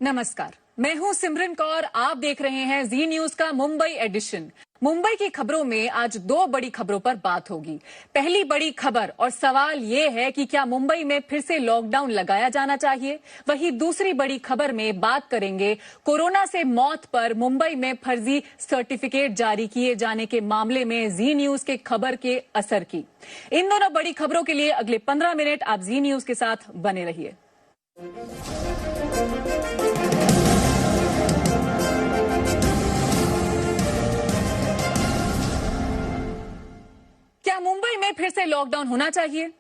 नमस्कार, मैं हूं सिमरन कौर। आप देख रहे हैं जी न्यूज का मुंबई एडिशन। मुंबई की खबरों में आज दो बड़ी खबरों पर बात होगी। पहली बड़ी खबर और सवाल ये है कि क्या मुंबई में फिर से लॉकडाउन लगाया जाना चाहिए। वहीं दूसरी बड़ी खबर में बात करेंगे कोरोना से मौत पर मुंबई में फर्जी सर्टिफिकेट जारी किए जाने के मामले में जी न्यूज के खबर के असर की। इन दोनों बड़ी खबरों के लिए अगले 15 मिनट आप जी न्यूज के साथ बने रहिए। क्या मुंबई में फिर से लॉकडाउन होना चाहिए?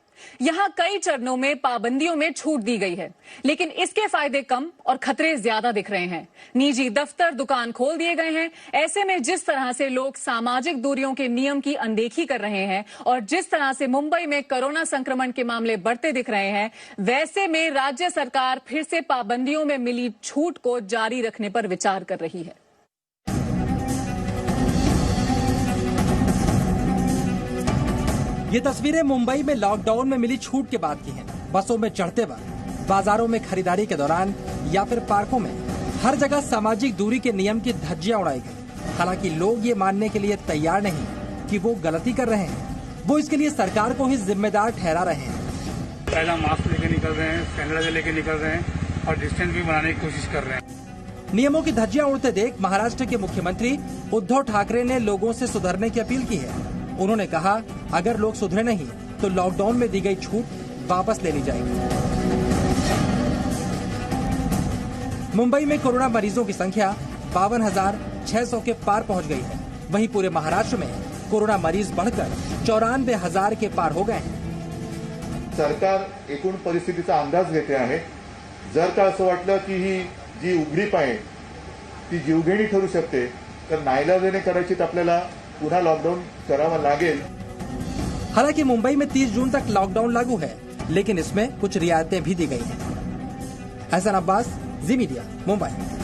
यहां कई चरणों में पाबंदियों में छूट दी गई है, लेकिन इसके फायदे कम और खतरे ज्यादा दिख रहे हैं। निजी दफ्तर, दुकान खोल दिए गए हैं। ऐसे में जिस तरह से लोग सामाजिक दूरियों के नियम की अनदेखी कर रहे हैं और जिस तरह से मुंबई में कोरोना संक्रमण के मामले बढ़ते दिख रहे हैं, वैसे में राज्य सरकार फिर से पाबंदियों में मिली छूट को जारी रखने पर विचार कर रही है। ये तस्वीरें मुंबई में लॉकडाउन में मिली छूट के बाद की हैं। बसों में चढ़ते वक्त, बाजारों में खरीदारी के दौरान या फिर पार्कों में हर जगह सामाजिक दूरी के नियम की धज्जियां उड़ाई गई। हालांकि लोग ये मानने के लिए तैयार नहीं कि वो गलती कर रहे हैं। वो इसके लिए सरकार को ही जिम्मेदार ठहरा रहे हैं। पहला मास्क लेके निकल रहे हैं, सैनिटाइजर लेके निकल रहे हैं और डिस्टेंस भी बनाने की कोशिश कर रहे हैं। नियमों की धज्जियां उड़ते देख महाराष्ट्र के मुख्यमंत्री उद्धव ठाकरे ने लोगों से सुधरने की अपील की है। उन्होंने कहा, अगर लोग सुधरे नहीं तो लॉकडाउन में दी गई छूट वापस ले ली जाएगी। मुंबई में कोरोना मरीजों की संख्या 52,600 के पार पहुंच गई है। वहीं पूरे महाराष्ट्र में कोरोना मरीज बढ़कर 94,000 के पार हो गए हैं। सरकार एकूण परिस्थितीचा अंदाज घेते आहे। जर का असं वाटलं की ही जी उघडीप आहे ती जीवघेणी ठरू शकते तर नाईलाजाने कदाचित आपल्याला पुन्हा लॉकडाउन करावा लागेल। हालांकि मुंबई में 30 जून तक लॉकडाउन लागू है, लेकिन इसमें कुछ रियायतें भी दी गई हैं। हसन अब्बास, जी मीडिया, मुंबई।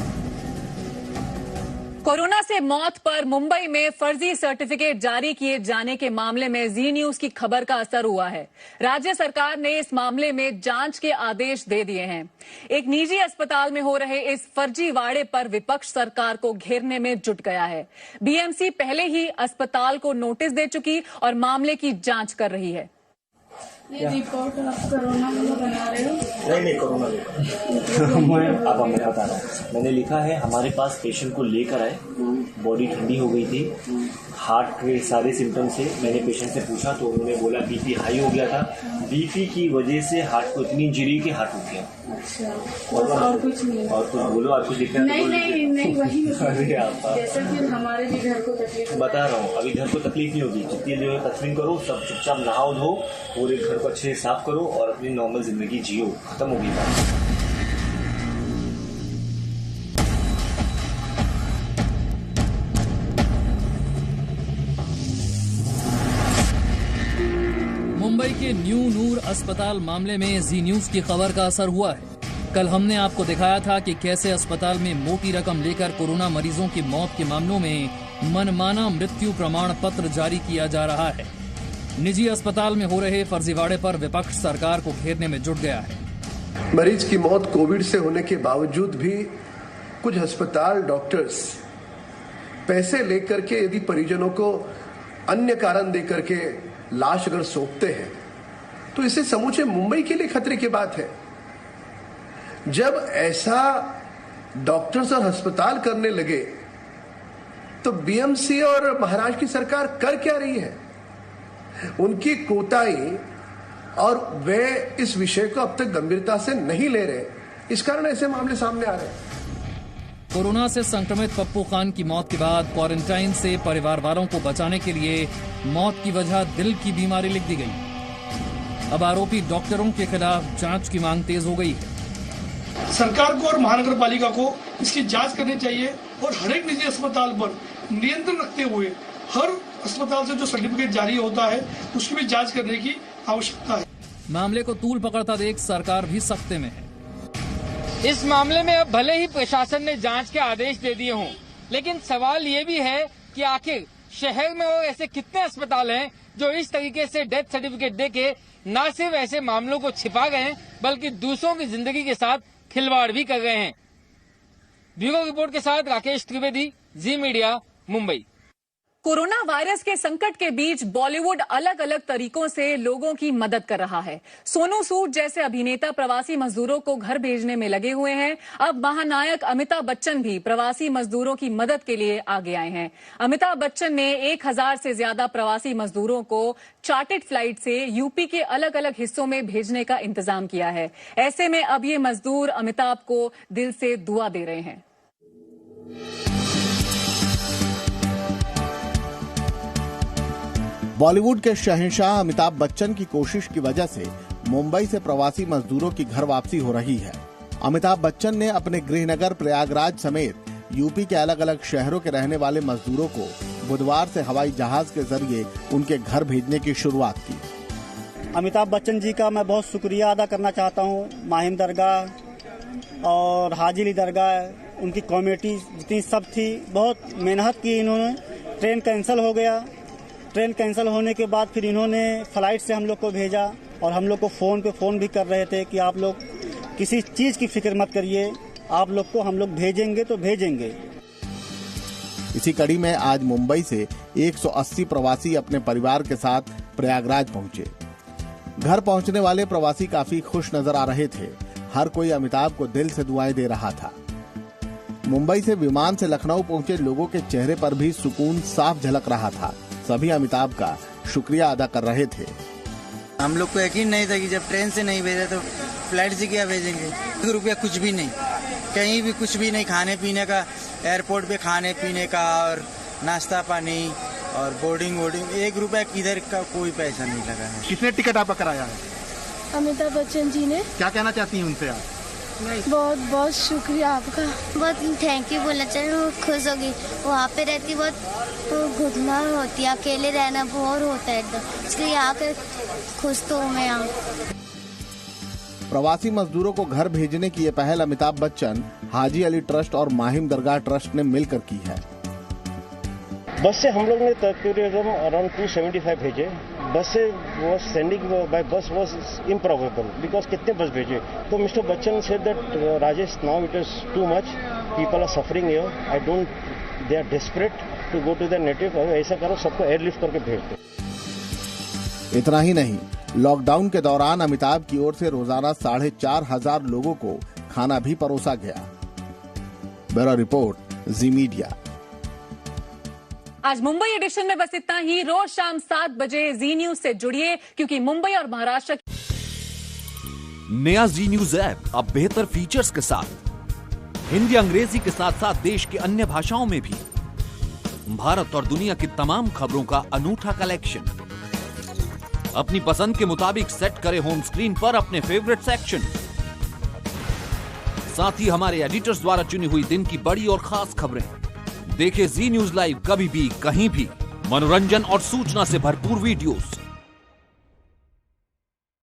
कोरोना से मौत पर मुंबई में फर्जी सर्टिफिकेट जारी किए जाने के मामले में जी न्यूज की खबर का असर हुआ है। राज्य सरकार ने इस मामले में जांच के आदेश दे दिए हैं। एक निजी अस्पताल में हो रहे इस फर्जीवाड़े पर विपक्ष सरकार को घेरने में जुट गया है। बीएमसी पहले ही अस्पताल को नोटिस दे चुकी और मामले की जांच कर रही है। ये रिपोर्ट आप कोरोना में बना रहे हो? नहीं कोरोना आप हमें बता रहा हूँ। मैंने लिखा है हमारे पास पेशेंट को लेकर आए, बॉडी ठंडी हो गई थी, हार्ट के सारे सिम्टम्स से। मैंने पेशेंट से पूछा तो उन्होंने बोला बीपी हाई हो गया था। बीपी की वजह से हार्ट को इतनी इंजरी कि हार्ट रुक गया। अच्छा, और कुछ नहीं? और कुछ बोलो, आपको दिख रहा है? नहीं वही जैसे कि हमारे भी घर को तकलीफ बता रहा हूँ। अभी घर को तकलीफ नहीं होगी। जितनी जो है तस्वीर करो, सब चुपचाप नहाओ धो, पूरे घर को अच्छे से साफ करो और अपनी नॉर्मल जिंदगी जियो। खत्म होगी बात। मुंबई के न्यू नूर अस्पताल मामले में जी न्यूज की खबर का असर हुआ है। कल हमने आपको दिखाया था कि कैसे अस्पताल में मोटी रकम लेकर कोरोना मरीजों की मौत के मामलों में मनमाना मृत्यु प्रमाण पत्र जारी किया जा रहा है। निजी अस्पताल में हो रहे फर्जीवाड़े पर विपक्ष सरकार को घेरने में जुट गया है। मरीज की मौत कोविड से होने के बावजूद भी कुछ अस्पताल डॉक्टर्स पैसे लेकर के यदि परिजनों को अन्य कारण देकर के लाश अगर सौंपते हैं तो इसे समूचे मुंबई के लिए खतरे की बात है। जब ऐसा डॉक्टर्स और अस्पताल करने लगे तो बीएमसी और महाराष्ट्र की सरकार कर क्या रही है? उनकी कोताही और वे इस विषय को अब तक गंभीरता से नहीं ले रहे, इस कारण ऐसे मामले सामने आ रहे हैं। कोरोना से संक्रमित पप्पू खान की मौत के बाद क्वारंटाइन से परिवार वालों को बचाने के लिए मौत की वजह दिल की बीमारी लिख दी गई। अब आरोपी डॉक्टरों के खिलाफ जांच की मांग तेज हो गई है। सरकार को और महानगर पालिका को इसकी जांच करनी चाहिए और हर एक निजी अस्पताल पर नियंत्रण रखते हुए हर अस्पताल से जो सर्टिफिकेट जारी होता है उसकी भी जांच करने की आवश्यकता है। मामले को तूल पकड़ता देख सरकार भी सख्ते में है। इस मामले में अब भले ही प्रशासन ने जांच के आदेश दे दिए हों, लेकिन सवाल ये भी है कि आखिर शहर में और ऐसे कितने अस्पताल हैं जो इस तरीके से डेथ सर्टिफिकेट देके न सिर्फ ऐसे मामलों को छिपा गए हैं बल्कि दूसरों की जिंदगी के साथ खिलवाड़ भी कर रहे हैं। ब्यूरो रिपोर्ट के साथ राकेश त्रिवेदी, जी मीडिया, मुंबई। कोरोना वायरस के संकट के बीच बॉलीवुड अलग अलग तरीकों से लोगों की मदद कर रहा है। सोनू सूद जैसे अभिनेता प्रवासी मजदूरों को घर भेजने में लगे हुए हैं। अब महानायक अमिताभ बच्चन भी प्रवासी मजदूरों की मदद के लिए आगे आए हैं। अमिताभ बच्चन ने 1000 से ज्यादा प्रवासी मजदूरों को चार्टर्ड फ्लाइट से यूपी के अलग अलग हिस्सों में भेजने का इंतजाम किया है। ऐसे में अब ये मजदूर अमिताभ को दिल से दुआ दे रहे हैं। बॉलीवुड के शहंशाह अमिताभ बच्चन की कोशिश की वजह से मुंबई से प्रवासी मजदूरों की घर वापसी हो रही है। अमिताभ बच्चन ने अपने गृहनगर प्रयागराज समेत यूपी के अलग अलग शहरों के रहने वाले मजदूरों को बुधवार से हवाई जहाज के जरिए उनके घर भेजने की शुरुआत की। अमिताभ बच्चन जी का मैं बहुत शुक्रिया अदा करना चाहता हूँ। माहिम दरगाह और हाजी अली दरगाह, उनकी कमेटी जितनी सब थी, बहुत मेहनत की इन्होंने। ट्रेन कैंसिल हो गया, ट्रेन कैंसिल होने के बाद फिर इन्होंने फ्लाइट से हम लोग को भेजा और हम लोग को फोन पे फोन भी कर रहे थे कि आप लोग किसी चीज की फिक्र मत करिए, आप लोग को हम लोग भेजेंगे तो भेजेंगे। इसी कड़ी में आज मुंबई से 180 प्रवासी अपने परिवार के साथ प्रयागराज पहुंचे। घर पहुंचने वाले प्रवासी काफी खुश नजर आ रहे थे। हर कोई अमिताभ को दिल से दुआएं दे रहा था। मुंबई से विमान से लखनऊ पहुंचे लोगों के चेहरे पर भी सुकून साफ झलक रहा था। सभी अमिताभ का शुक्रिया अदा कर रहे थे। हम लोग को यकीन नहीं था कि जब ट्रेन से नहीं भेजा तो फ्लाइट से क्या भेजेंगे। 1 रुपया कुछ भी नहीं, कहीं भी कुछ भी नहीं, खाने पीने का, एयरपोर्ट पे खाने पीने का और नाश्ता पानी और बोर्डिंग 1 रुपया किधर का कोई पैसा नहीं लगा है। किसने टिकट आपका कराया है? अमिताभ बच्चन जी ने। क्या कहना चाहती हैं उनसे आप? बहुत बहुत शुक्रिया आपका। बहुत थैंक यू बोलना चाहिए। वो खुश होगी, वहाँ पे रहती बहुत घुटना होती है, अकेले रहना बोर होता है एकदम, इसलिए यहाँ के खुश तो हूँ मैं यहाँ। प्रवासी मजदूरों को घर भेजने की ये पहल अमिताभ बच्चन, हाजी अली ट्रस्ट और माहिम दरगाह ट्रस्ट ने मिलकर की है। बस से हम लोग ने तकरीबन अराउंड 275 भेजे। बस से वो sending by bus was improbable because कितने बस भेजे। तो mister Bachchan said that Rajesh, now it is too much, people are suffering here, I don't, they are desperate to go to their native. ऐसा करो, सबको airlift करके भेज दो। इतना ही नहीं, लॉकडाउन के दौरान अमिताभ की ओर से रोजाना 4,500 लोगों को खाना भी परोसा गया। ब्यूरो रिपोर्ट, जी मीडिया। आज मुंबई एडिशन में बस इतना ही। रोज शाम 7 बजे जी न्यूज से जुड़िए, क्योंकि मुंबई और महाराष्ट्र। नया जी न्यूज ऐप अब बेहतर फीचर्स के साथ हिंदी अंग्रेजी के साथ साथ देश की अन्य भाषाओं में भी भारत और दुनिया की तमाम खबरों का अनूठा कलेक्शन। अपनी पसंद के मुताबिक सेट करें होम स्क्रीन पर अपने फेवरेट सेक्शन। साथ ही हमारे एडिटर्स द्वारा चुनी हुई दिन की बड़ी और खास खबरें। देखें जी न्यूज लाइव कभी भी कहीं भी। मनोरंजन और सूचना से भरपूर वीडियोस,